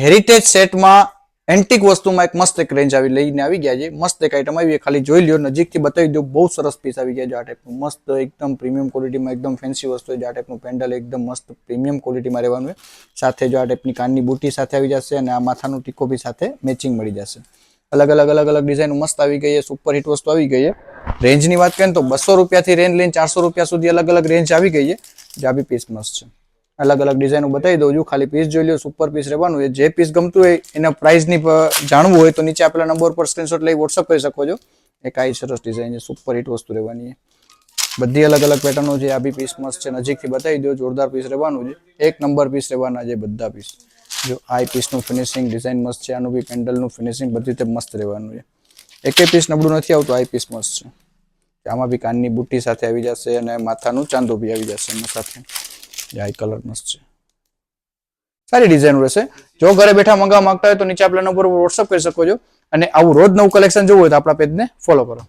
Heritage સેટમાં antique વસ્તુમાં એક મસ્ત એક રેન્જ લઈને આવી ગયા છે. મસ્ત એક આઈટમ આવી, ખાલી જોઈ લ્યો, નજીકથી બતાવી દો. બહુ સરસ પીસ આવી ગયા છે આ ટાઈપનું, મસ્ત એકદમ પ્રીમિયમ ક્વોલિટીમાં, એકદમ ફેન્સી વસ્તુ છે. આ ટાઈપનું પેન્ડલ એકદમ મસ્ત પ્રીમિયમ ક્વોલિટીમાં રહેવાનું છે. સાથે જો આ ટાઈપની કાનની બુટી સાથે આવી જશે અને આ માથાનું ટીકો બી સાથે મેચિંગ મળી જશે. અલગ અલગ ડિઝાઇન મસ્ત આવી ગઈ છે, સુપર હિટ વસ્તુ આવી ગઈ છે. રેન્જની વાત કરીએ તો 200 રૂપિયાથી રેન્જ લઈને 400 રૂપિયા સુધી અલગ રેન્જ આવી ગઈ છે. જે આ બી પીસ મસ્ત છે. અલગ ડિઝાઇનો બતાવી દઉં છું, ખાલી પીસ જોઈ લો. સુપર પીસ રહેવાનું છે. જે પીસ ગમતું હોય એના પ્રાઇસની જાણવું હોય તો નીચે આપેલા નંબર પર સ્ક્રીનશોટ લઈ વોટ્સઅપ કરી શકો છો. એક આ સરસ ડિઝાઇન છે, સુપર હિટ વસ્તુ રહેવાની છે. બધી અલગ પેટર્નો છે. આ બી પીસ મસ્ત છે, નજીકથી બતાવી દો. જોરદાર પીસ રહેવાનું છે, એક નંબર પીસ રહેવાના છે બધા પીસ. જો આ પીસનું ફિનિશિંગ ડિઝાઇન મસ્ત છે. આનું બી પેન્ડલનું ફિનિશિંગ બધી રીતે મસ્ત રહેવાનું છે. એકે પીસ નબળું નથી આવતું. આ પીસ મસ્ત છે. આમાં બી કાનની બુટ્ટી સાથે આવી જશે અને માથાનું ચાંદો બી આવી જશે એના સાથે. આ કલર મસ્ત છે, સારી ડિઝાઇન રહેશે. જો ઘરે બેઠા મંગાવવા માંગતા હોય તો નીચે આપેલા નંબર પર વોટ્સઅપ કરી શકો છો. અને આવું રોજ નવું કલેક્શન જોવું હોય તો આપણા પેજને ફોલો કરો.